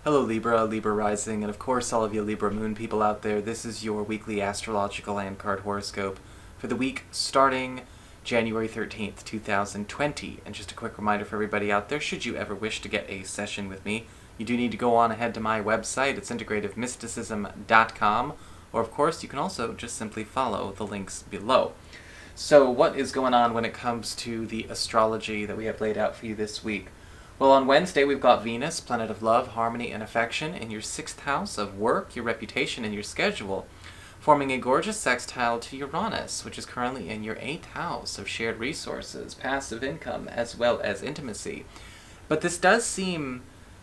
Hello Libra, Libra Rising, and of course all of you Libra Moon people out there. This is your weekly astrological and card horoscope for the week starting January 13th, 2020. And just a quick reminder for everybody out there, should you ever wish to get a session with me, you do need to go on ahead to my website. It's integrativemysticism.com, or of course you can also just simply follow the links below. So what is going on when it comes to the astrology that we have laid out for you this week? Well, on Wednesday, we've got Venus, planet of love, harmony, and affection, in your 6th house of work, your reputation, and your schedule, forming a gorgeous sextile to Uranus, which is currently in your 8th house of shared resources, passive income, as well as intimacy. But this does seem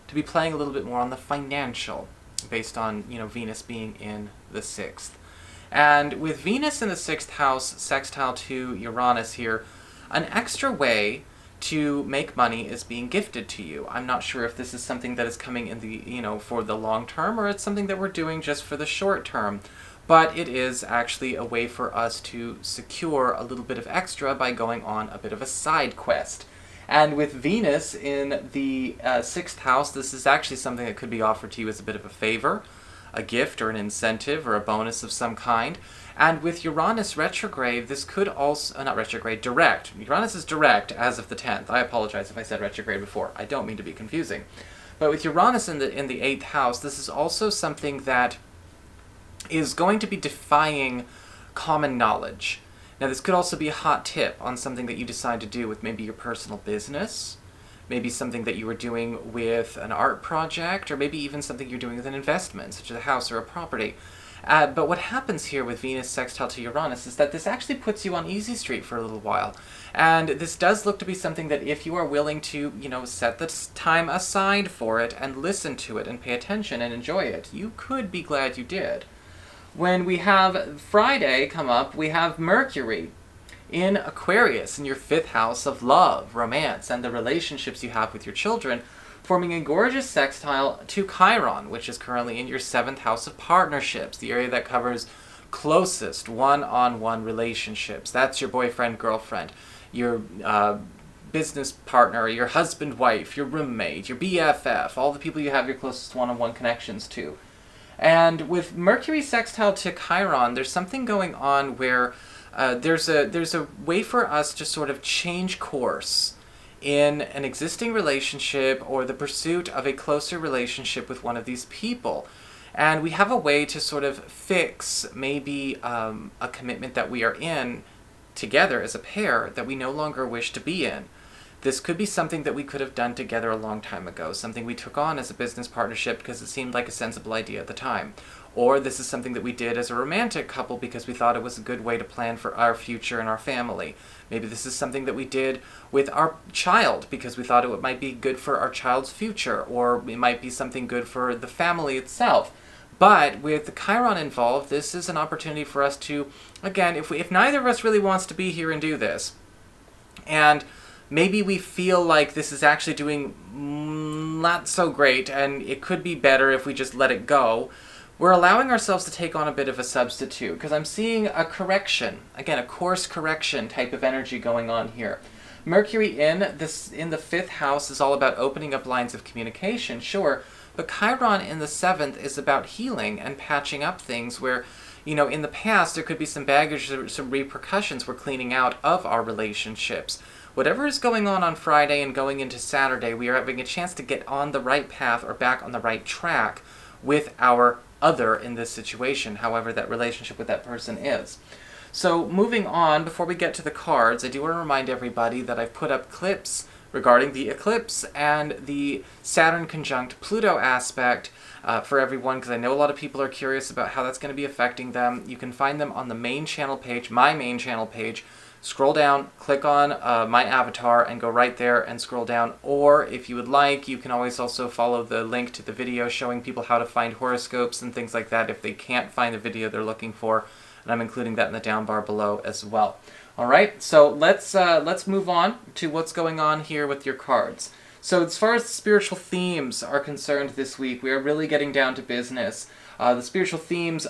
to be playing a little bit more on the financial, based on, Venus being in the 6th. And with Venus in the 6th house, sextile to Uranus here, an extra way to make money is being gifted to you. I'm not sure if this is something that is coming in the, for the long term, or it's something that we're doing just for the short term. But it is actually a way for us to secure a little bit of extra by going on a bit of a side quest. And with Venus in the 6th house, this is actually something that could be offered to you as a bit of a favor, a gift or an incentive or a bonus of some kind. And with Uranus retrograde, this could also, not retrograde, direct. Uranus is direct as of the 10th. I apologize if I said retrograde before. I don't mean to be confusing. But with Uranus in the 8th house, this is also something that is going to be defying common knowledge. Now, this could also be a hot tip on something that you decide to do with maybe your personal business, maybe something that you were doing with an art project, or maybe even something you're doing with an investment, such as a house or a property. But what happens here with Venus sextile to Uranus is that this actually puts you on easy street for a little while. And this does look to be something that if you are willing to, set the time aside for it and listen to it and pay attention and enjoy it, you could be glad you did. When we have Friday come up, we have Mercury in Aquarius, in your 5th house of love, romance, and the relationships you have with your children, forming a gorgeous sextile to Chiron, which is currently in your 7th house of partnerships, the area that covers closest one-on-one relationships. That's your boyfriend, girlfriend, your business partner, your husband, wife, your roommate, your BFF, all the people you have your closest one-on-one connections to. And with Mercury sextile to Chiron, there's something going on where there's a way for us to sort of change course in an existing relationship or the pursuit of a closer relationship with one of these people. And we have a way to sort of fix maybe a commitment that we are in together as a pair that we no longer wish to be in. This could be something that we could have done together a long time ago, something we took on as a business partnership because it seemed like a sensible idea at the time. Or this is something that we did as a romantic couple because we thought it was a good way to plan for our future and our family. Maybe this is something that we did with our child because we thought it might be good for our child's future, or it might be something good for the family itself. But with the Chiron involved, this is an opportunity for us to, again, if neither of us really wants to be here and do this, and maybe we feel like this is actually doing not so great and it could be better if we just let it go, we're allowing ourselves to take on a bit of a substitute, because I'm seeing a correction, again, a course correction type of energy going on here. Mercury in the 5th house is all about opening up lines of communication, sure, but Chiron in the 7th is about healing and patching up things where, in the past there could be some baggage or some repercussions we're cleaning out of our relationships. Whatever is going on Friday and going into Saturday, we are having a chance to get on the right path or back on the right track with our other in this situation, however that relationship with that person is. So moving on, before we get to the cards, I do want to remind everybody that I've put up clips regarding the eclipse and the Saturn conjunct Pluto aspect for everyone, because I know a lot of people are curious about how that's going to be affecting them. You can find them on the main channel page, my main channel page. Scroll down, click on my avatar, and go right there and scroll down. Or if you would like, you can always also follow the link to the video showing people how to find horoscopes and things like that if they can't find the video they're looking for. And I'm including that in the down bar below as well. All right, so let's move on to what's going on here with your cards. So as far as the spiritual themes are concerned this week, we are really getting down to business. The spiritual themes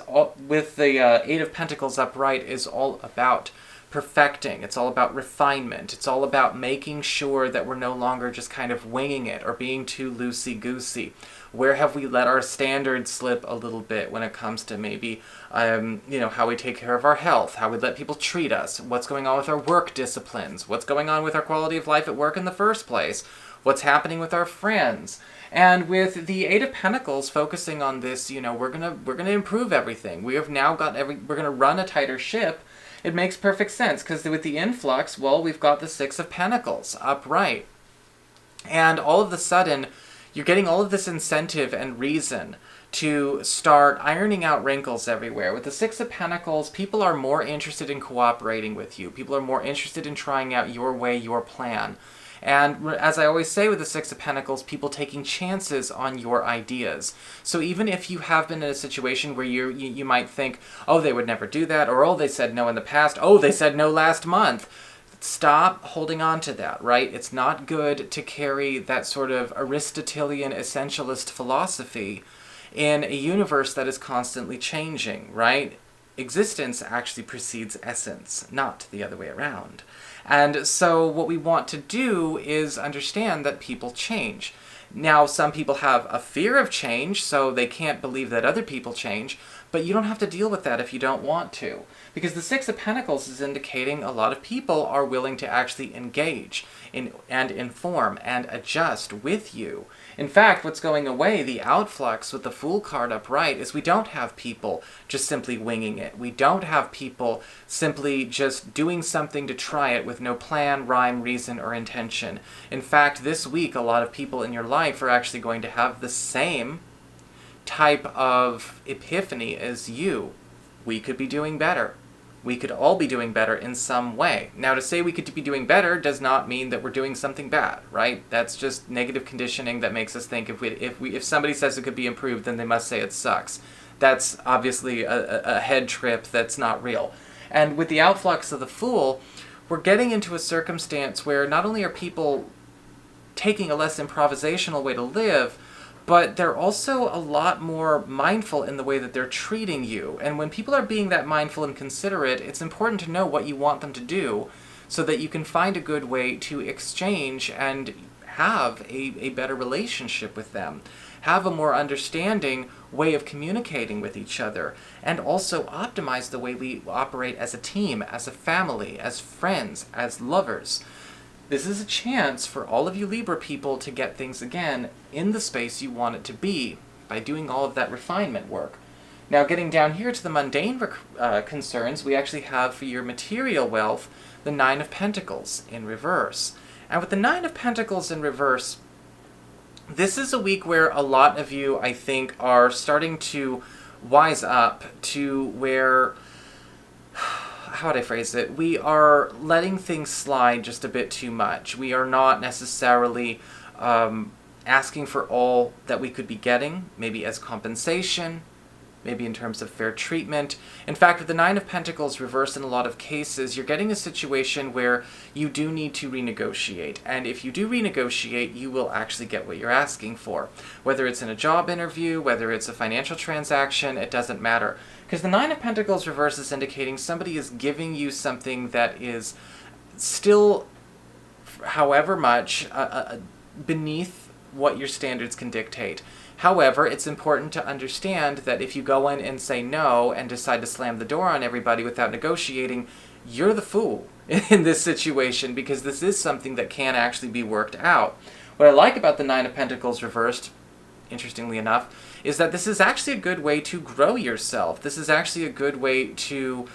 with the 8 of Pentacles upright is all about perfecting. It's all about refinement. It's all about making sure that we're no longer just kind of winging it or being too loosey-goosey. Where have we let our standards slip a little bit when it comes to maybe, how we take care of our health, how we let people treat us, what's going on with our work disciplines, what's going on with our quality of life at work in the first place, what's happening with our friends. And with the Eight of Pentacles focusing on this, we're gonna improve everything. We have now got we're gonna run a tighter ship. It makes perfect sense, because with the influx, well, we've got the Six of Pentacles upright. And all of a sudden, you're getting all of this incentive and reason to start ironing out wrinkles everywhere. With the Six of Pentacles, people are more interested in cooperating with you. People are more interested in trying out your way, your plan. And as I always say with the Six of Pentacles, people taking chances on your ideas. So even if you have been in a situation where you might think, oh, they would never do that, or oh, they said no in the past, oh, they said no last month. Stop holding on to that, right? It's not good to carry that sort of Aristotelian essentialist philosophy in a universe that is constantly changing, right? Existence actually precedes essence, not the other way around. And so what we want to do is understand that people change. Now, some people have a fear of change, so they can't believe that other people change, but you don't have to deal with that if you don't want to. Because the Six of Pentacles is indicating a lot of people are willing to actually engage and inform and adjust with you. In fact, what's going away, the outflux with the Fool card upright, is we don't have people just simply winging it. We don't have people simply just doing something to try it with no plan, rhyme, reason, or intention. In fact, this week, a lot of people in your life are actually going to have the same type of epiphany as you. We could be doing better. We could all be doing better in some way. Now, to say we could be doing better does not mean that we're doing something bad, right? That's just negative conditioning that makes us think if somebody says it could be improved, then they must say it sucks. That's obviously a head trip that's not real. And with the outflux of the Fool, we're getting into a circumstance where not only are people taking a less improvisational way to live, but they're also a lot more mindful in the way that they're treating you. And when people are being that mindful and considerate, it's important to know what you want them to do so that you can find a good way to exchange and have a better relationship with them. Have a more understanding way of communicating with each other, and also optimize the way we operate as a team, as a family, as friends, as lovers. This is a chance for all of you Libra people to get things again in the space you want it to be by doing all of that refinement work. Now, getting down here to the mundane concerns, we actually have for your material wealth the Nine of Pentacles in reverse. And with the Nine of Pentacles in reverse, this is a week where a lot of you, I think, are starting to wise up to where, how would I phrase it? We are letting things slide just a bit too much. We are not necessarily asking for all that we could be getting, maybe as compensation, maybe in terms of fair treatment. In fact, with the Nine of Pentacles reversed in a lot of cases, you're getting a situation where you do need to renegotiate. And if you do renegotiate, you will actually get what you're asking for. Whether it's in a job interview, whether it's a financial transaction, it doesn't matter. Because the Nine of Pentacles reverse is indicating somebody is giving you something that is still, however much, beneath what your standards can dictate. However, it's important to understand that if you go in and say no and decide to slam the door on everybody without negotiating, you're the fool in this situation, because this is something that can actually be worked out. What I like about the Nine of Pentacles reversed, interestingly enough, is that this is actually a good way to grow yourself. This is actually a good way to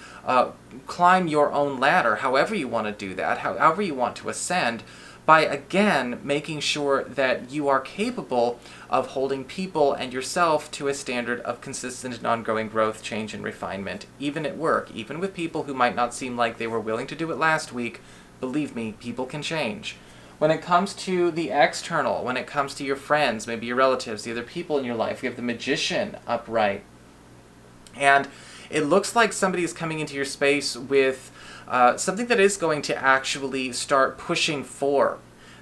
climb your own ladder, however you want to do that, however you want to ascend, by, again, making sure that you are capable of holding people and yourself to a standard of consistent and ongoing growth, change, and refinement, even at work, even with people who might not seem like they were willing to do it last week. Believe me, people can change. When it comes to the external, when it comes to your friends, maybe your relatives, the other people in your life, we have the Magician upright. And it looks like somebody is coming into your space with something that is going to actually start pushing for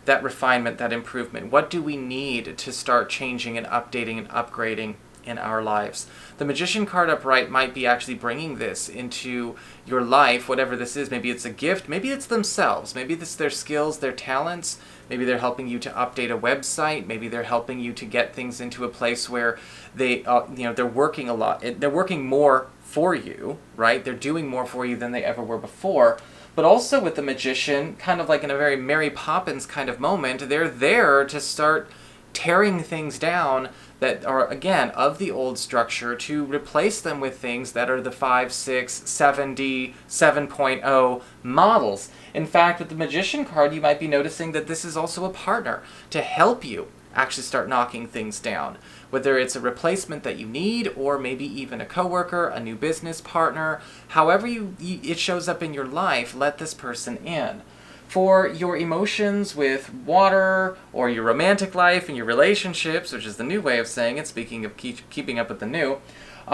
that refinement, that improvement. What do we need to start changing and updating and upgrading in our lives. The Magician card upright might be actually bringing this into your life, whatever this is. Maybe it's a gift, maybe it's themselves, maybe it's their skills, their talents, maybe they're helping you to update a website, maybe they're helping you to get things into a place where they, they're working a lot, they're working more for you, right? They're doing more for you than they ever were before. But also with the Magician, kind of like in a very Mary Poppins kind of moment, they're there to start tearing things down that are, again, of the old structure, to replace them with things that are the 5, 6, 7D, 7.0 models. In fact, with the Magician card, you might be noticing that this is also a partner to help you actually start knocking things down. Whether it's a replacement that you need, or maybe even a coworker, a new business partner, however it shows up in your life, let this person in. For your emotions with water, or your romantic life and your relationships, which is the new way of saying it, speaking of keeping up with the new,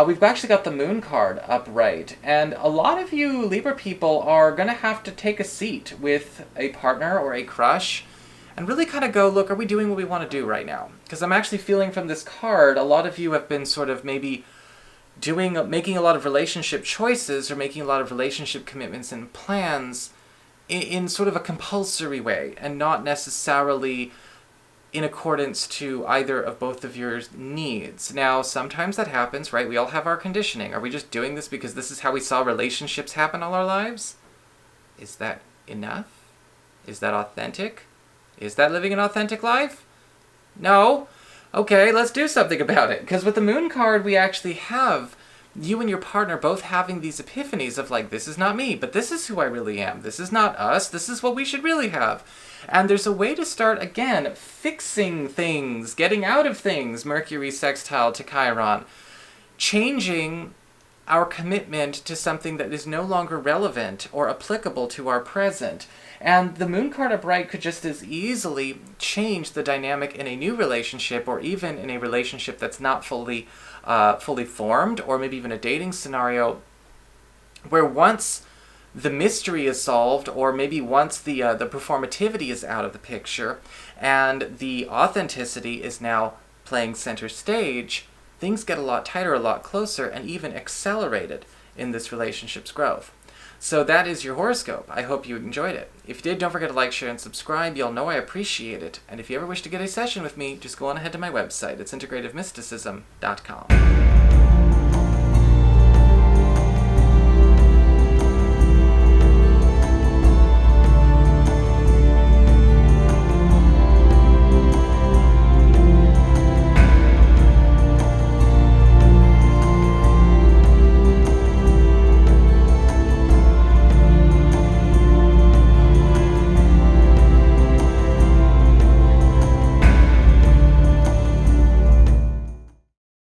we've actually got the Moon card upright. And a lot of you Libra people are going to have to take a seat with a partner or a crush and really kind of go, look, are we doing what we want to do right now? Because I'm actually feeling from this card, a lot of you have been sort of maybe making a lot of relationship choices or making a lot of relationship commitments and plans in sort of a compulsory way, and not necessarily in accordance to either of both of your needs. Now, sometimes that happens, right? We all have our conditioning. Are we just doing this because this is how we saw relationships happen all our lives? Is that enough? Is that authentic? Is that living an authentic life? No? Okay, let's do something about it. Because with the Moon card, we actually have you and your partner both having these epiphanies of like, this is not me, but this is who I really am. This is not us. This is what we should really have. And there's a way to start, again, fixing things, getting out of things, Mercury sextile to Chiron, changing our commitment to something that is no longer relevant or applicable to our present. And the Moon card upright could just as easily change the dynamic in a new relationship, or even in a relationship that's not fully formed, or maybe even a dating scenario where once the mystery is solved, or maybe once the performativity is out of the picture and the authenticity is now playing center stage, things get a lot tighter, a lot closer, and even accelerated in this relationship's growth. So that is your horoscope. I hope you enjoyed it. If you did, don't forget to like, share, and subscribe. You'll know I appreciate it. And if you ever wish to get a session with me, just go on ahead to my website. It's integrativemysticism.com.